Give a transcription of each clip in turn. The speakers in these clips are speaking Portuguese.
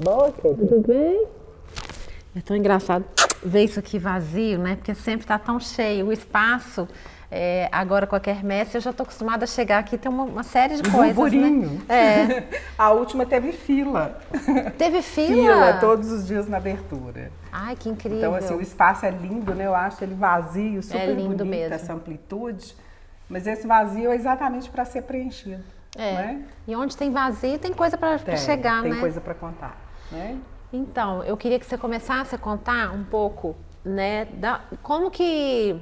bom, querida? Tudo bem? É tão engraçado ver isso aqui vazio, né? Porque sempre tá tão cheio. O espaço, agora com a quermesse, eu já tô acostumada a chegar aqui e tem uma série de coisas, Burburinho. né? A última teve fila. Teve fila? Fila todos os dias na abertura. Ai, que incrível. Então, assim, o espaço é lindo, né? Eu acho ele vazio, super lindo bonito, mesmo. essa amplitude. Mas esse vazio é exatamente para ser preenchido. Né? E onde tem vazio, tem coisa para chegar, né? Tem coisa para contar, né? Então, eu queria que você começasse a contar um pouco, né, como que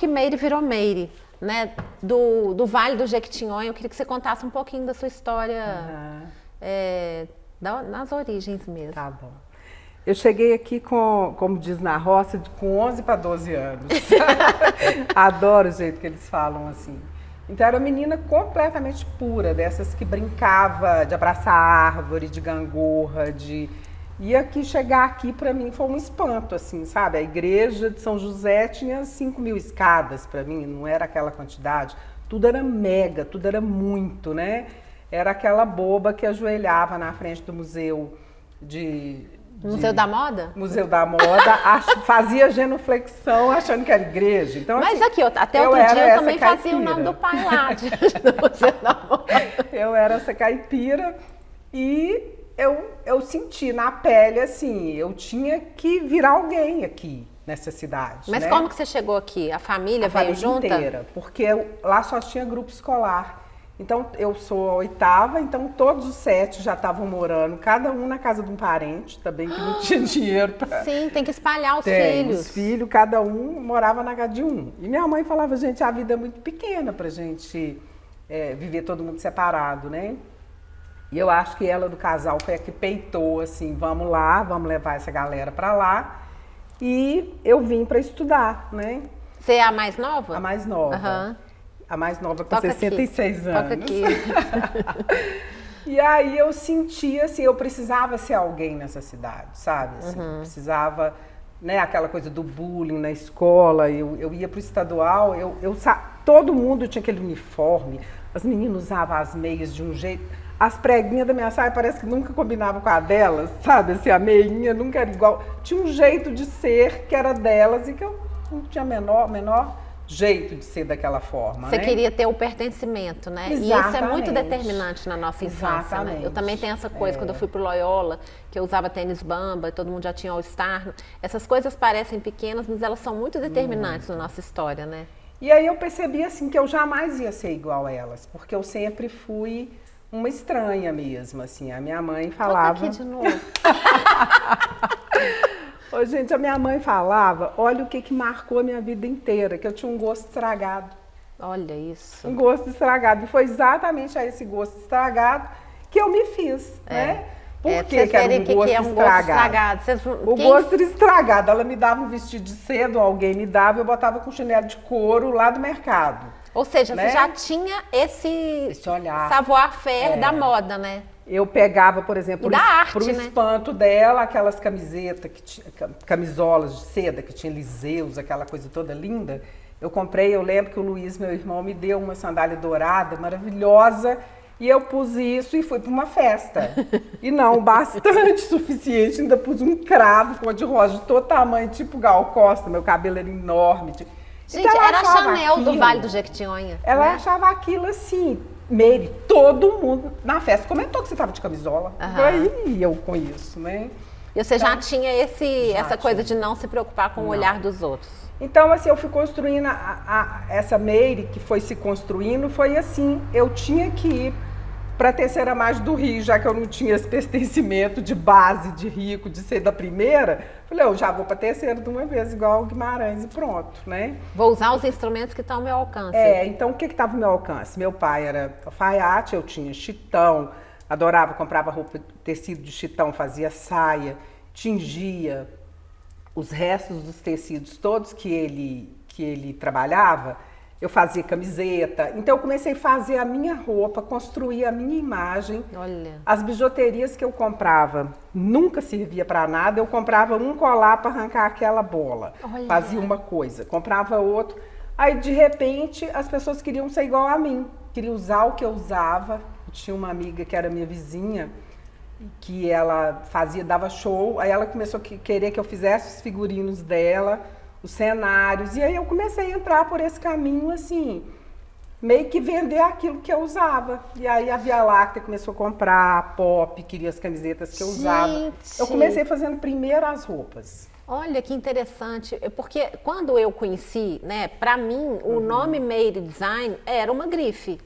Meire virou Meire, né, do Vale do Jequitinhonha. Eu queria que você contasse um pouquinho da sua história, nas origens mesmo. Tá bom. Eu cheguei aqui como diz na roça, com 11 para 12 anos. Adoro o jeito que eles falam assim. Então era uma menina completamente pura, dessas que brincava de abraçar árvore, de gangorra, chegar aqui para mim foi um espanto, assim, sabe? A igreja de São José tinha 5.000 escadas para mim, não era aquela quantidade. Tudo era mega, tudo era muito, né? Era aquela boba que ajoelhava na frente do museu Museu da Moda? Museu da Moda, fazia genuflexão achando que era igreja. Então, mas assim, aqui, até outro dia eu também fazia o nome do pai lá, do Museu da Moda. Eu era essa caipira e eu senti na pele, assim, eu tinha que virar alguém aqui nessa cidade. Mas né? como que você chegou aqui? A família veio junto? Inteira, porque lá só tinha grupo escolar. Então, eu sou a 8ª, então todos os 7 já estavam morando, cada um na casa de um parente, também que não tinha dinheiro para... Sim, tem que espalhar os filhos. Os filhos, cada um morava na casa de um. E minha mãe falava, gente, a vida é muito pequena pra gente viver todo mundo separado, né? E eu acho que ela do casal foi a que peitou, assim, vamos lá, vamos levar essa galera para lá. E eu vim para estudar, né? Você é a mais nova? A mais nova. Uhum. A mais nova com Toca 66 aqui. anos. Toca aqui. E aí eu sentia, assim, eu precisava ser alguém nessa cidade, sabe? Assim, precisava, né, aquela coisa do bullying na escola, eu ia pro estadual, todo mundo tinha aquele uniforme, as meninas usavam as meias de um jeito, as preguinhas da minha saia parece que nunca combinavam com a delas, sabe? Assim, a meinha nunca era igual, tinha um jeito de ser que era delas e que eu não tinha menor jeito de ser daquela forma. Você né? queria ter o pertencimento, né? Exatamente. E isso é muito determinante na nossa infância, né? Eu também tenho essa coisa, quando eu fui pro Loyola, que eu usava tênis Bamba, todo mundo já tinha All-Star. Essas coisas parecem pequenas, mas elas são muito determinantes na nossa história, né? E aí eu percebi, assim, que eu jamais ia ser igual a elas, porque eu sempre fui uma estranha mesmo, assim. A minha mãe falava... Toca aqui de novo. Ô, gente, a minha mãe falava, olha o que marcou a minha vida inteira, que eu tinha um gosto estragado. Olha isso. Um gosto estragado. E foi exatamente a esse gosto estragado que eu me fiz, né? Por que era um gosto estragado? O gosto estragado. Ela me dava um vestido de seda, alguém me dava, eu botava com chinelo de couro lá do mercado. Ou seja, né? Você já tinha esse olhar. Savoir-faire da moda, né? Eu pegava, por exemplo, pro né? espanto dela, aquelas camisetas, camisolas de seda, que tinha liseus, aquela coisa toda linda. Eu lembro que o Luiz, meu irmão, me deu uma sandália dourada, maravilhosa, e eu pus isso e fui para uma festa. E não, bastante suficiente, ainda pus um cravo cor-de-rosa de todo tamanho, tipo Gal Costa, meu cabelo era enorme. Gente, então, era a Chanel do Vale do Jequitinhonha. Ela achava aquilo assim... Meire, todo mundo na festa comentou que você estava de camisola. Aí eu com isso, né? E você já tinha essa coisa de não se preocupar com o olhar dos outros. Então, assim, eu fui construindo essa Meire que foi se construindo, foi assim, eu tinha que ir para a terceira margem do Rio, já que eu não tinha esse pertencimento de base, de rico, de ser da primeira. Falei, eu já vou para a terceira de uma vez, igual o Guimarães e pronto, né? Vou usar os instrumentos que estão ao meu alcance. Então o que estava ao meu alcance? Meu pai era alfaiate, eu tinha chitão, adorava, comprava roupa, tecido de chitão, fazia saia, tingia os restos dos tecidos todos que ele trabalhava. Eu fazia camiseta, então eu comecei a fazer a minha roupa, construir a minha imagem. Olha. As bijuterias que eu comprava nunca servia para nada, eu comprava um colar para arrancar aquela bola. Olha. Fazia uma coisa, comprava outro. Aí de repente as pessoas queriam ser igual a mim, queriam usar o que eu usava. Eu tinha uma amiga que era minha vizinha, que ela dava show, aí ela começou a querer que eu fizesse os figurinos dela, os cenários, e aí eu comecei a entrar por esse caminho, assim, meio que vender aquilo que eu usava. E aí a Via Láctea começou a comprar, a Pop queria as camisetas que eu usava. Eu comecei fazendo primeiro as roupas. Olha que interessante, porque quando eu conheci, né, para mim o nome Meire Design era uma grife,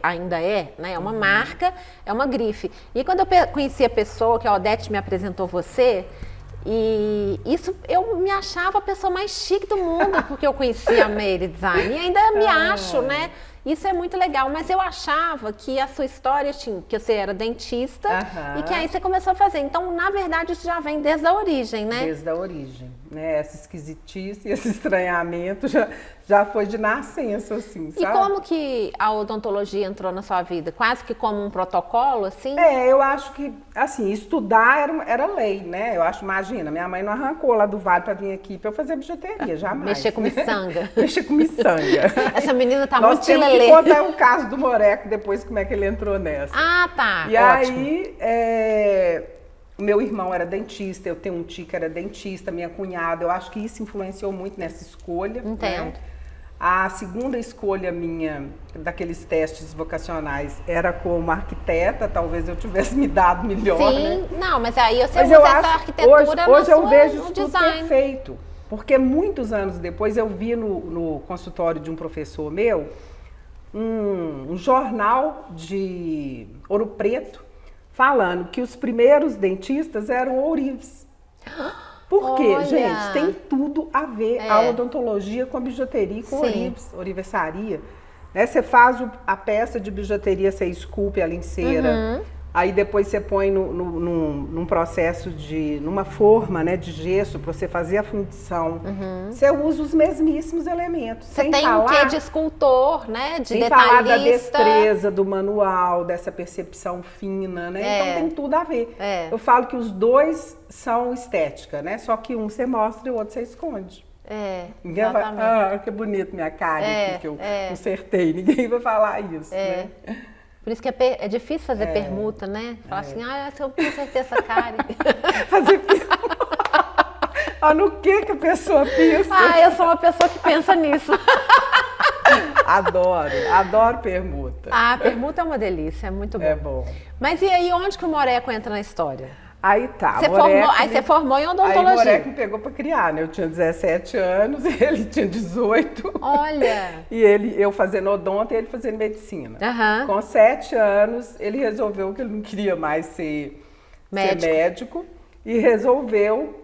ainda é, né, é uma marca, é uma grife. E quando eu conheci a pessoa, que a Odete me apresentou você, e isso eu me achava a pessoa mais chique do mundo, porque eu conhecia a Meire Design, e ainda me acho, né? Isso é muito legal, mas eu achava que a sua história tinha, que você era dentista e que aí você começou a fazer. Então, na verdade, isso já vem desde a origem, né? Desde a origem, né? Essa esquisitice, esse estranhamento já foi de nascença, assim, sabe? E como que a odontologia entrou na sua vida? Quase que como um protocolo, assim? Eu acho que, assim, estudar era lei, né? Eu acho, imagina, minha mãe não arrancou lá do Vale pra vir aqui pra eu fazer bijuteria, jamais. Mexer com miçanga. Mexer com miçanga. Essa menina tá Nós muito temos lelê. que contar o caso do Moreco depois, como é que ele entrou nessa. Ah, tá. E ótimo. aí, meu irmão era dentista, eu tenho um tio que era dentista, minha cunhada, eu acho que isso influenciou muito nessa escolha. Entendo. Né? A segunda escolha minha, daqueles testes vocacionais, era como arquiteta, talvez eu tivesse me dado melhor, Sim, né? não, mas aí você Mas usa eu essa acho, arquitetura hoje eu vejo no isso tudo design. perfeito, porque muitos anos depois eu vi no consultório de um professor meu, um jornal de Ouro Preto, falando que os primeiros dentistas eram ourives. Porque, Olha. gente, tem tudo a ver a odontologia com a bijuteria, com ourives, ourivesaria. Né? Você faz a peça de bijuteria, você esculpe a linceira, aí depois você põe num processo numa forma, né, de gesso, para você fazer a fundição. Você usa os mesmíssimos elementos. Você tem o quê de escultor, né, de sem detalhista. falar da destreza, do manual, dessa percepção fina, né? Então tem tudo a ver. Eu falo que os dois são estética, né? Só que um você mostra e o outro você esconde. Ninguém vai, que bonito minha cara aqui que eu consertei. Ninguém vai falar isso, né? Por isso que é difícil fazer permuta, né? Falar assim, se eu consertei essa cara. Fazer permuta. No que a pessoa pensa? Eu sou uma pessoa que pensa nisso. Adoro permuta. Permuta é uma delícia, é muito bom. É bom. Mas e aí, onde que o Moreco entra na história? Aí tá. Você formou em odontologia. Aí o Moreco me pegou para criar, né? Eu tinha 17 anos, ele tinha 18. Olha! E eu fazendo odonto e ele fazendo medicina. Com 7 anos, ele resolveu que ele não queria mais ser médico e resolveu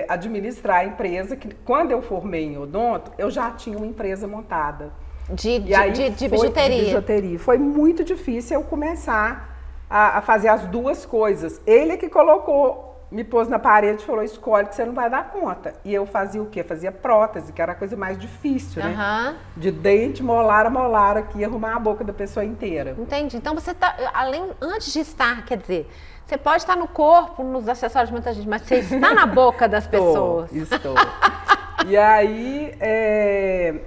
administrar a empresa, que quando eu formei em odonto, eu já tinha uma empresa montada. De bijuteria. De bijuteria. Foi muito difícil eu começar a fazer as duas coisas. Ele é que me pôs na parede e falou, escolhe que você não vai dar conta. E eu fazia o quê? Fazia prótese, que era a coisa mais difícil, né? De dente, molar a molar aqui, arrumar a boca da pessoa inteira. Entendi. Então você tá, antes de estar, quer dizer, você pode estar no corpo, nos acessórios de muita gente, mas você está na boca das pessoas. Estou. E aí,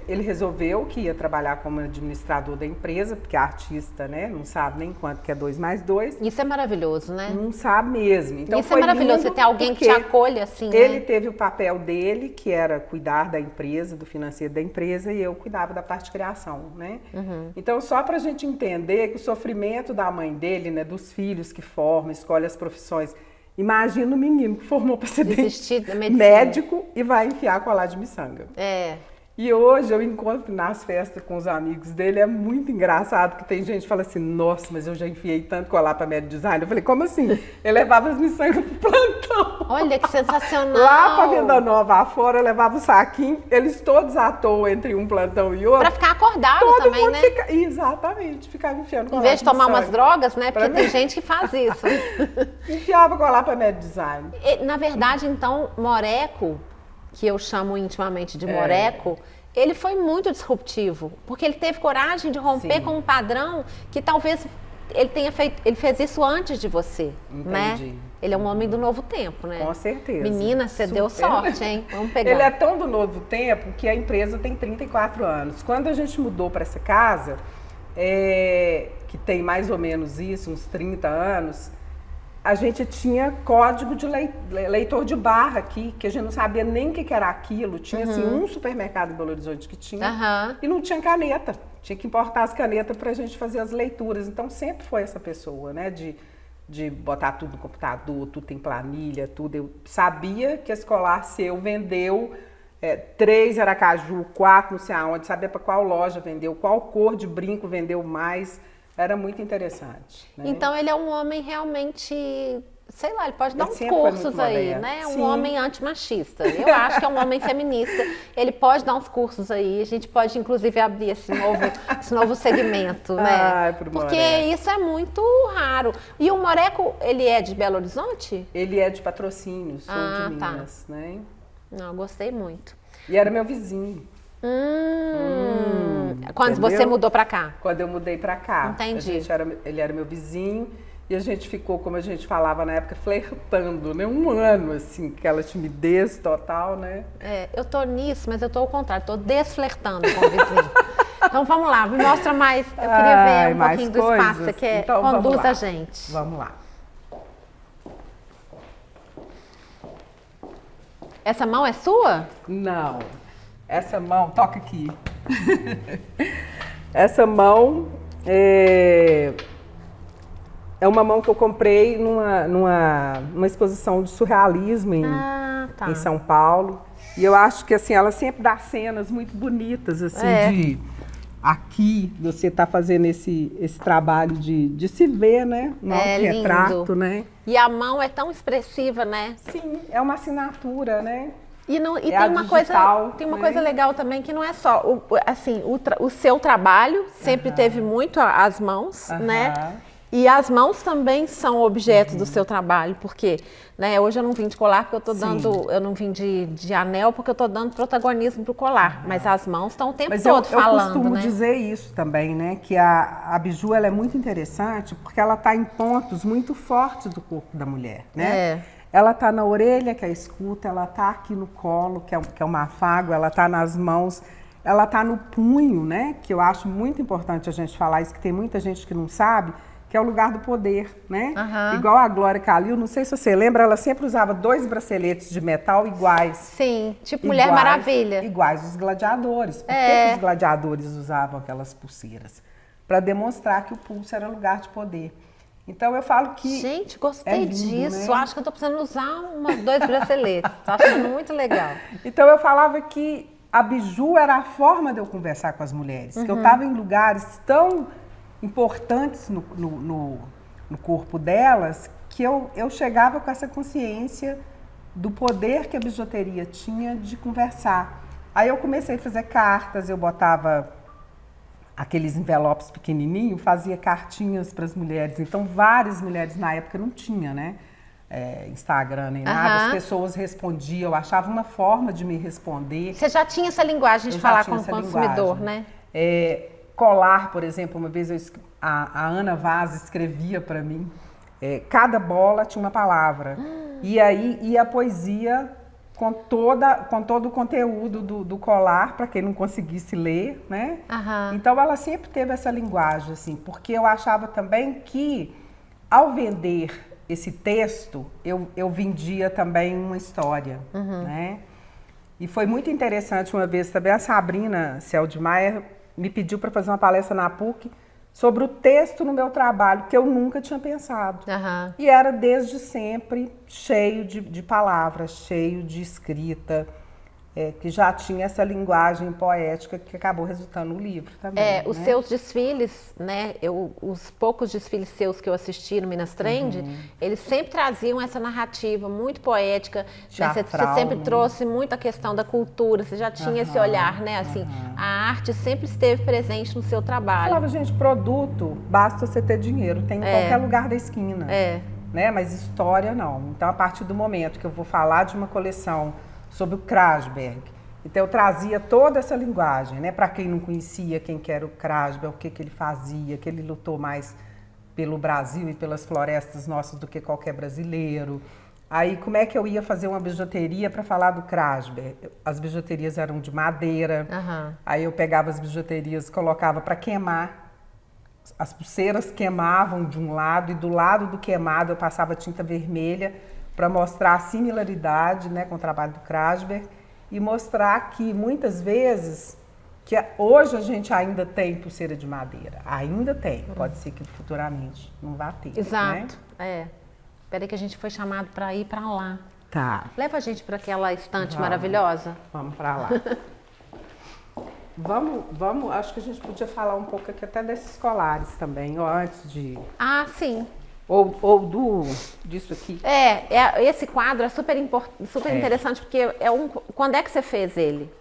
ele resolveu que ia trabalhar como administrador da empresa, porque a artista, né, não sabe nem quanto que é 2 mais 2. Isso é maravilhoso, né? Não sabe mesmo. Então, isso é maravilhoso, você ter alguém que te acolha assim, ele né? teve o papel dele, que era cuidar da empresa, do financeiro da empresa, e eu cuidava da parte de criação, né? Então, só pra gente entender que o sofrimento da mãe dele, né, dos filhos que formam, escolhe as profissões. Imagina o menino que formou para ser médico e vai enfiar colar de miçanga. E hoje eu encontro nas festas com os amigos dele, é muito engraçado que tem gente que fala assim, nossa, mas eu já enfiei tanto colar para médico design. Eu falei, como assim? Eu levava as miçangas pro plantão. Olha que sensacional! Lá para Venda Nova afora, eu levava o saquinho, eles todos à toa entre um plantão e outro. Para ficar acordado todo também, mundo né? Exatamente, ficava enfiando colar. Em vez de tomar umas drogas, né? Porque tem gente que faz isso. Enfiava colar para médico design. Na verdade, então, Moreco, que eu chamo intimamente de Moreco, ele foi muito disruptivo, porque ele teve coragem de romper com um padrão que talvez ele fez isso antes de você, né? Ele é um homem do novo tempo, né? Com certeza. Menina, você deu sorte, hein? Vamos pegar. Ele é tão do novo tempo que a empresa tem 34 anos. Quando a gente mudou para essa casa, que tem mais ou menos isso, uns 30 anos, a gente tinha código de leitor de barra aqui, que a gente não sabia nem o que era aquilo. Tinha assim, um supermercado em Belo Horizonte que tinha e não tinha caneta. Tinha que importar as canetas para a gente fazer as leituras. Então sempre foi essa pessoa, né? De botar tudo no computador, tudo em planilha, tudo. Eu sabia que a Escolar Seu vendeu 3 Aracaju, 4 não sei aonde, sabia para qual loja vendeu, qual cor de brinco vendeu mais. Era muito interessante. Né? Então ele é um homem realmente, sei lá, ele pode dar uns cursos aí, né? Um homem antimachista. Eu acho que é um homem feminista. Ele pode dar uns cursos aí. A gente pode, inclusive, abrir esse novo segmento, né? Ai, porque isso é muito raro. E o Moreco, ele é de Belo Horizonte? Ele é de Patrocínio, sul de Minas, né? Não, gostei muito. E era meu vizinho. Quando você mudou pra cá? Quando eu mudei pra cá. Entendi. Ele era meu vizinho e a gente ficou, como a gente falava na época, flertando, né? Um ano, assim, aquela timidez total, né? Eu tô nisso, mas eu tô ao contrário, tô desflertando com o vizinho. Então vamos lá, me mostra mais, eu queria ver um pouquinho do espaço que então, conduz a gente. Vamos lá. Essa mão é sua? Não. Essa mão, toca aqui. Essa mão é uma mão que eu comprei numa exposição de surrealismo em São Paulo. E eu acho que assim, ela sempre dá cenas muito bonitas, assim, de aqui você tá fazendo esse trabalho de se ver, né? Um autorretrato, né? E a mão é tão expressiva, né? Sim, é uma assinatura, né? E tem uma coisa legal também, que não é só o seu trabalho, sempre teve muito as mãos, né? E as mãos também são objetos do seu trabalho, porque né, hoje eu não vim de colar porque eu não vim de anel porque eu tô dando protagonismo pro colar, mas as mãos estão o tempo todo falando, né? Eu costumo dizer isso também, né? Que a biju ela é muito interessante porque ela tá em pontos muito fortes do corpo da mulher, né? Ela tá na orelha, que é a escuta, ela tá aqui no colo, que é uma afago, ela tá nas mãos, ela tá no punho, né? Que eu acho muito importante a gente falar isso, que tem muita gente que não sabe, que é o lugar do poder, né? Igual a Glória Calil, não sei se você lembra, ela sempre usava 2 braceletes de metal iguais. Sim, tipo Mulher Maravilha. Iguais os gladiadores. Por que os gladiadores usavam aquelas pulseiras? Para demonstrar que o pulso era lugar de poder. Então eu falo que... Gente, gostei disso. Né? Acho que eu tô precisando usar 2 braceletes. Tô achando muito legal. Então eu falava que a biju era a forma de eu conversar com as mulheres. Que eu estava em lugares tão importantes no corpo delas, que eu chegava com essa consciência do poder que a bijuteria tinha de conversar. Aí eu comecei a fazer cartas, eu botava aqueles envelopes pequenininhos, fazia cartinhas para as mulheres. Então, várias mulheres na época não tinha, né? Instagram nem nada, as pessoas respondiam, eu achava uma forma de me responder. Você já tinha essa linguagem de falar com o consumidor, né? Colar, por exemplo, uma vez a Ana Vaz escrevia para mim, cada bola tinha uma palavra. E aí ia a poesia com todo o conteúdo do colar, para quem não conseguisse ler, né? Então ela sempre teve essa linguagem, assim, porque eu achava também que ao vender esse texto, eu vendia também uma história, né? E foi muito interessante uma vez também, a Sabrina Seldmaier me pediu para fazer uma palestra na PUC sobre o texto no meu trabalho, que eu nunca tinha pensado. E era desde sempre cheio de palavras, cheio de escrita, que já tinha essa linguagem poética que acabou resultando no livro também. Os seus desfiles, né? Os poucos desfiles seus que eu assisti no Minas Trend, eles sempre traziam essa narrativa muito poética. Né? Você sempre trouxe muito a questão da cultura, você já tinha esse olhar, né? Assim, a arte sempre esteve presente no seu trabalho. Eu falava, gente, produto, basta você ter dinheiro, tem em qualquer lugar da esquina. Né? Mas história não. Então, a partir do momento que eu vou falar de uma coleção sobre o Krasberg. Então eu trazia toda essa linguagem, né? Para quem não conhecia quem que era o Krasberg, o que ele fazia, que ele lutou mais pelo Brasil e pelas florestas nossas do que qualquer brasileiro. Aí como é que eu ia fazer uma bijuteria para falar do Krasberg? As bijuterias eram de madeira. Aí eu pegava as bijuterias, colocava para queimar. as pulseiras queimavam de um lado e do lado do queimado eu passava tinta vermelha para mostrar a similaridade, né, com o trabalho do Krasberg e mostrar que muitas vezes que hoje a gente ainda tem pulseira de madeira, ainda tem, pode ser que futuramente não vá ter. Exato, né? Peraí que a gente foi chamado para ir para lá. Tá. Leva a gente para aquela estante maravilhosa. Vamos para lá. Vamos, acho que a gente podia falar um pouco aqui até desses colares também, ó, antes de... Ah, sim. Ou disso aqui. Esse quadro é super interessante, porque quando é que você fez ele?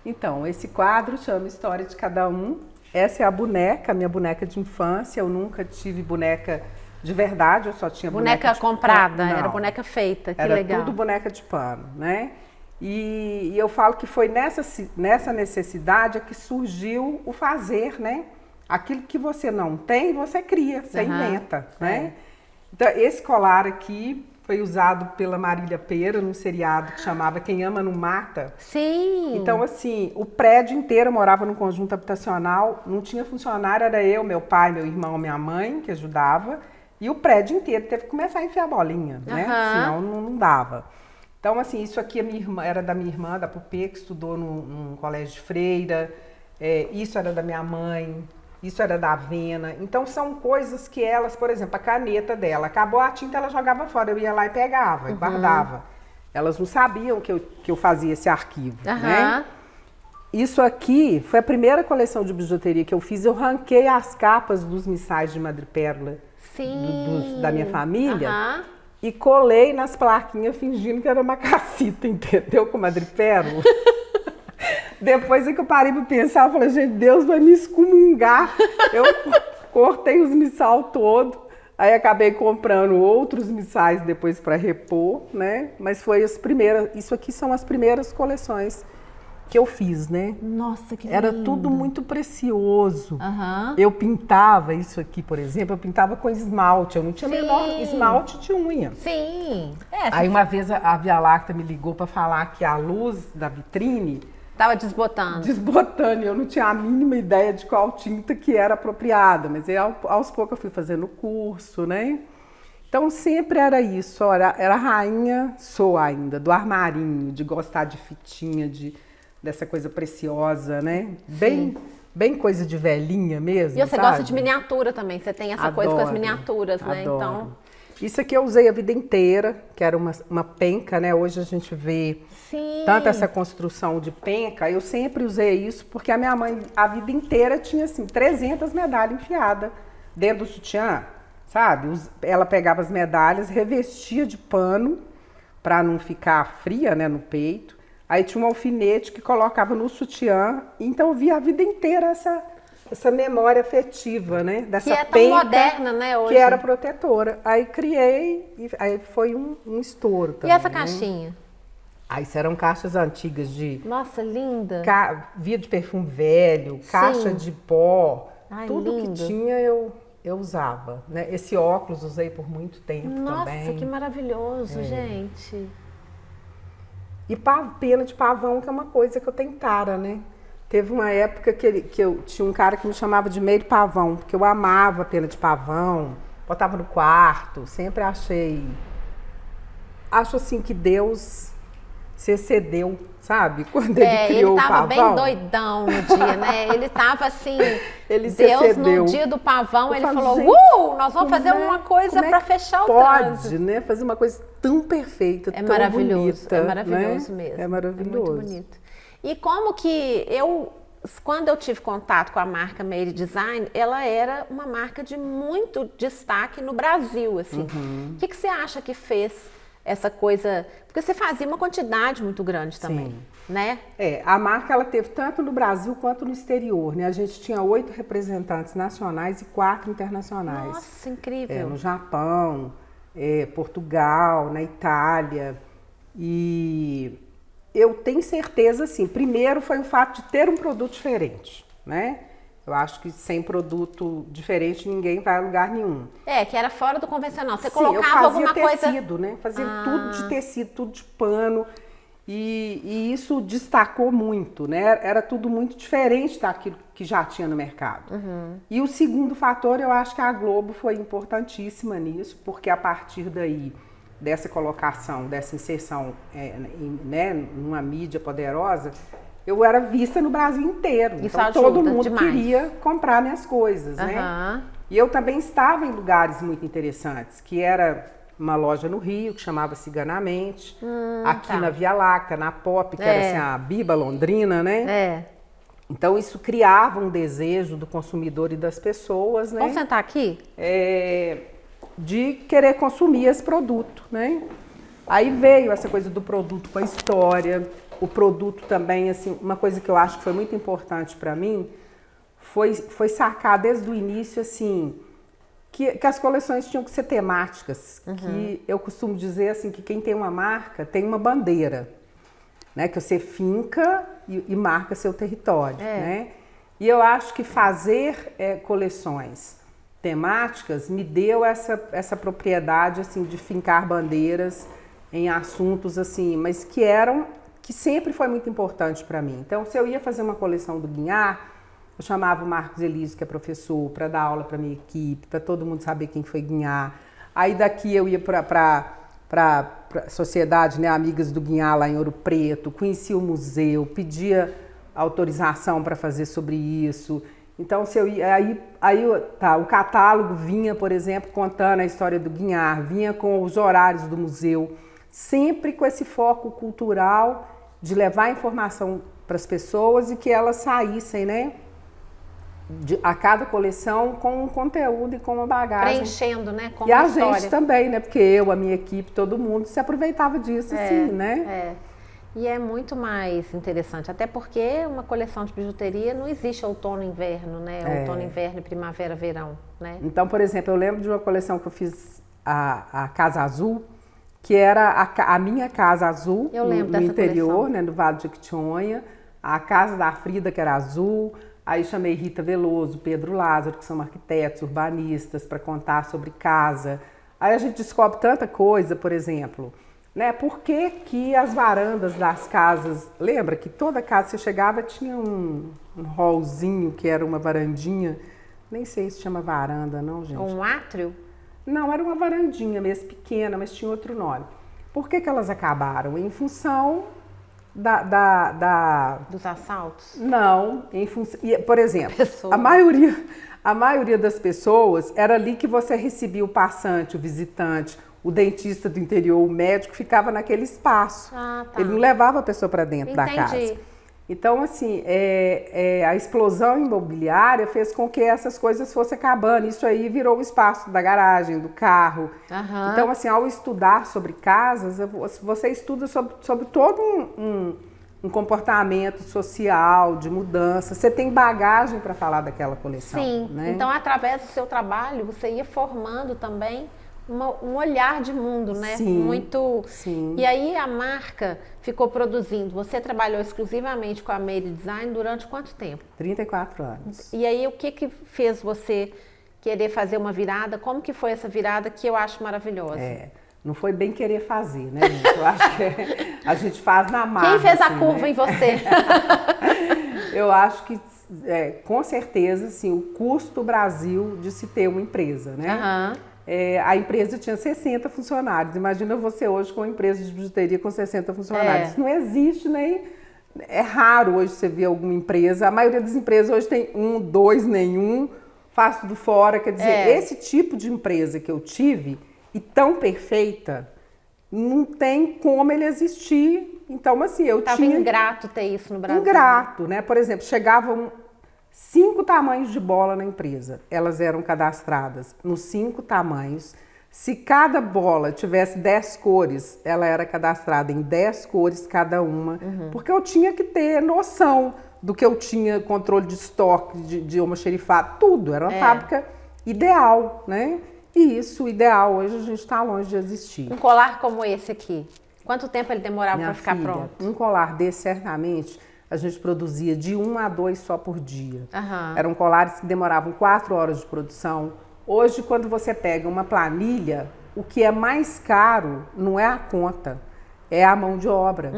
Então, esse quadro chama História de Cada Um. Essa é a minha boneca de infância. Eu nunca tive boneca de verdade, eu só tinha boneca comprada, não, era boneca feita, que era legal. Tudo boneca de pano, né? E eu falo que foi nessa necessidade é que surgiu o fazer, né? Aquilo que você não tem, você cria, você inventa, né? Então, esse colar aqui foi usado pela Marília Pêra num seriado que chamava Quem Ama Não Mata. Sim! Então, assim, o prédio inteiro, eu morava num conjunto habitacional, não tinha funcionário, era eu, meu pai, meu irmão, minha mãe, que ajudava, e o prédio inteiro teve que começar a enfiar bolinha, né? Senão não dava. Então, assim, isso aqui era da minha irmã, da Pupê, que estudou num colégio de freira. Isso era da minha mãe, isso era da Vena. Então, são coisas que elas, por exemplo, a caneta dela, acabou a tinta, ela jogava fora. Eu ia lá e pegava, e guardava. Elas não sabiam que eu fazia esse arquivo, né? Isso aqui foi a primeira coleção de bijuteria que eu fiz. Eu ranquei as capas dos missais de madrepérola da minha família. E colei nas plaquinhas fingindo que era uma cacita, entendeu? Com madrepérola. Depois é que eu parei para pensar, eu falei, gente, Deus vai me excomungar. Eu cortei os missal todo, aí acabei comprando outros missais depois para repor, né? Mas foi as primeiras, isso aqui são as primeiras coleções que eu fiz, né? Nossa, que lindo. Era tudo muito precioso. Eu pintava isso aqui, por exemplo, eu pintava com esmalte. Eu não tinha menor esmalte de unha. Sim. Aí uma vez a Via Láctea me ligou para falar que a luz da vitrine estava desbotando. Desbotando. Eu não tinha a mínima ideia de qual tinta que era apropriada. Mas aí, aos poucos eu fui fazendo o curso, né? Então sempre era isso. Era a rainha, sou ainda, do armarinho, de gostar de fitinha, dessa coisa preciosa, né? Bem coisa de velhinha mesmo, E você gosta de miniatura também, você tem essa coisa com as miniaturas, né? Adoro. Então... Isso aqui eu usei a vida inteira, que era uma penca, né? Hoje a gente vê tanto essa construção de penca. Eu sempre usei isso porque a minha mãe, a vida inteira, tinha, assim, 300 medalhas enfiadas dentro do sutiã, sabe? Ela pegava as medalhas, revestia de pano para não ficar fria, né, no peito. Aí tinha um alfinete que colocava no sutiã. Então eu via a vida inteira essa memória afetiva, né? Dessa penca. Que é tão moderna, né, hoje. Que era protetora. Aí criei, e aí foi um estouro também. E essa caixinha? Aí isso eram caixas antigas de... Nossa, linda. Via de perfume velho, caixa de pó. Ai, tudo lindo. Que tinha eu usava, né? Esse óculos usei por muito tempo também. Nossa, que maravilhoso, gente. E pena de pavão, que é uma coisa que eu tenho tara, né? Teve uma época que eu tinha um cara que me chamava de meio pavão, porque eu amava pena de pavão, botava no quarto, sempre achei... Acho assim que Deus se excedeu, sabe? Quando ele criou o pavão. Ele tava bem doidão no dia, né? Ele tava assim... Ele se Deus, excedeu. No dia do pavão, ele falou, nós vamos fazer uma coisa para fechar o trânsito. Pode, né? Fazer uma coisa tão perfeita, tão maravilhoso, bonita. É maravilhoso, né? mesmo. É maravilhoso. É muito bonito. E como que quando eu tive contato com a marca Meire Design, ela era uma marca de muito destaque no Brasil, assim. O que você acha que fez essa coisa... Porque você fazia uma quantidade muito grande também, né? A marca ela teve tanto no Brasil quanto no exterior, né? A gente tinha 8 representantes nacionais e 4 internacionais. Nossa, incrível. No Japão, Portugal, na Itália. E eu tenho certeza, assim, primeiro foi o fato de ter um produto diferente, né? Eu acho que sem produto diferente ninguém vai a lugar nenhum. Que era fora do convencional. Você colocava alguma coisa... tecido, né? Fazia tudo de tecido, tudo de pano. E isso destacou muito, né? Era tudo muito diferente daquilo que já tinha no mercado. E o segundo fator, eu acho que a Globo foi importantíssima nisso, porque a partir daí, dessa colocação, dessa inserção né, numa mídia poderosa, eu era vista no Brasil inteiro. Isso então ajuda todo mundo demais. queria comprar minhas coisas, né? E eu também estava em lugares muito interessantes, que era uma loja no Rio, que chamava Ciganamente, aqui na Via Láctea, na Pop, que era assim, a Biba Londrina, né? Então isso criava um desejo do consumidor e das pessoas, né? Vamos sentar aqui? De querer consumir esse produto, né? Aí veio essa coisa do produto com a história, o produto também, assim, uma coisa que eu acho que foi muito importante para mim, foi sacar desde o início, assim, que as coleções tinham que ser temáticas, que eu costumo dizer, assim, que quem tem uma marca tem uma bandeira, né? Que você finca e marca seu território, né? E eu acho que fazer coleções temáticas me deu essa propriedade, assim, de fincar bandeiras em assuntos, assim, mas que sempre foi muito importante para mim. Então, se eu ia fazer uma coleção do Guinhar, eu chamava o Marcos Elísio, que é professor, para dar aula para minha equipe, para todo mundo saber quem foi Guinhar. Aí daqui eu ia para a sociedade, né, Amigas do Guinhar, lá em Ouro Preto, conhecia o museu, pedia autorização para fazer sobre isso. Então, se eu ia, o catálogo vinha, por exemplo, contando a história do Guinhar, vinha com os horários do museu, sempre com esse foco cultural de levar informação para as pessoas e que elas saíssem, né, a cada coleção com um conteúdo e com uma bagagem. Preenchendo, né, com e uma a história. gente também, né, porque eu, a minha equipe, todo mundo se aproveitava disso, assim, né? E é muito mais interessante, até porque uma coleção de bijuteria não existe outono e inverno, né? Outono, inverno, primavera, verão, né? Então, por exemplo, eu lembro de uma coleção que eu fiz, a Casa Azul, que era a minha Casa Azul, no interior, né, no Vale de Jequitinhonha, a casa da Frida, que era azul, aí chamei Rita Veloso, Pedro Lázaro, que são arquitetos, urbanistas, para contar sobre casa. Aí a gente descobre tanta coisa, por exemplo, né? Por que que as varandas das casas... Lembra que toda casa que você chegava tinha um hallzinho, que era uma varandinha? Nem sei se chama varanda, não, gente. Um átrio? Não, era uma varandinha mesmo, pequena, mas tinha outro nome. Por que que elas acabaram? Em função dos assaltos? Não, em função... Por exemplo, a maioria das pessoas, era ali que você recebia o passante, o visitante, o dentista do interior, o médico, ficava naquele espaço. Ele não levava a pessoa para dentro da casa. Então, assim, a explosão imobiliária fez com que essas coisas fossem acabando. Isso aí virou o espaço da garagem, do carro. Então, assim, ao estudar sobre casas, você estuda sobre todo um comportamento social, de mudança. Você tem bagagem para falar daquela coleção. Sim, né? Então, através do seu trabalho, você ia formando também um olhar de mundo, né? Sim, muito. Sim. E aí a marca ficou produzindo. Você trabalhou exclusivamente com a Meire Design durante quanto tempo? 34 anos. E aí o que fez você querer fazer uma virada? Como que foi essa virada que eu acho maravilhosa? Não foi bem querer fazer, né, gente? Eu acho que a gente faz na marra. Quem fez assim, a curva, né, em você? Eu acho que, com certeza, assim, o custo Brasil de se ter uma empresa, né? A empresa tinha 60 funcionários. Imagina você hoje com uma empresa de bijuteria com 60 funcionários. Isso não existe nem... É raro hoje você ver alguma empresa. A maioria das empresas hoje tem 1, 2, nenhum. Faz tudo fora. Quer dizer, esse tipo de empresa que eu tive, e tão perfeita, não tem como ele existir. Então, assim, eu Tava tinha... ingrato ter isso no Brasil. Ingrato, né? Por exemplo, chegavam 5 tamanhos de bola na empresa. Elas eram cadastradas nos 5 tamanhos. Se cada bola tivesse 10 cores, ela era cadastrada em 10 cores cada uma. Porque eu tinha que ter noção do que eu tinha, controle de estoque, de almoxerifado, tudo. Era uma fábrica ideal, né? E isso, ideal, hoje a gente está longe de existir. Um colar como esse aqui, quanto tempo ele demorava para ficar pronto? Um colar desse, certamente, a gente produzia de 1 a 2 só por dia. Eram colares que demoravam 4 horas de produção. Hoje, quando você pega uma planilha, o que é mais caro não é a conta, é a mão de obra.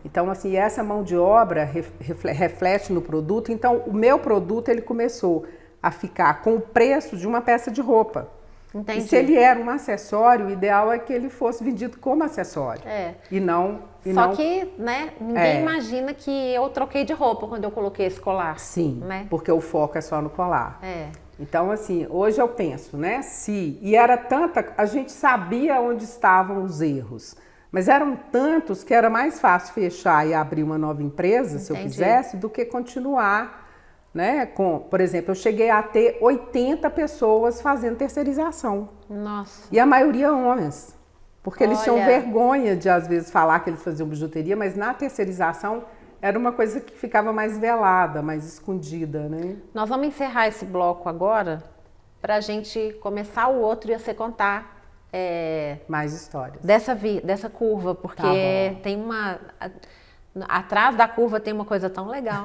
Então, assim, essa mão de obra reflete no produto. Então, o meu produto, ele começou a ficar com o preço de uma peça de roupa. Entendi. E se ele era um acessório, o ideal é que ele fosse vendido como acessório. E não... Só que, né, ninguém imagina que eu troquei de roupa quando eu coloquei esse colar. Sim, né? porque o foco é só no colar. Então, assim, hoje eu penso, né, e era tanta... A gente sabia onde estavam os erros, mas eram tantos que era mais fácil fechar e abrir uma nova empresa, se eu quisesse, do que continuar... Né? Por exemplo, eu cheguei a ter 80 pessoas fazendo terceirização. Nossa. E a maioria homens. Porque eles tinham vergonha de, às vezes, falar que eles faziam bijuteria, mas na terceirização era uma coisa que ficava mais velada, mais escondida, né? Nós vamos encerrar esse bloco agora para a gente começar o outro e você contar mais histórias. Dessa curva, porque tem uma... Atrás da curva tem uma coisa tão legal.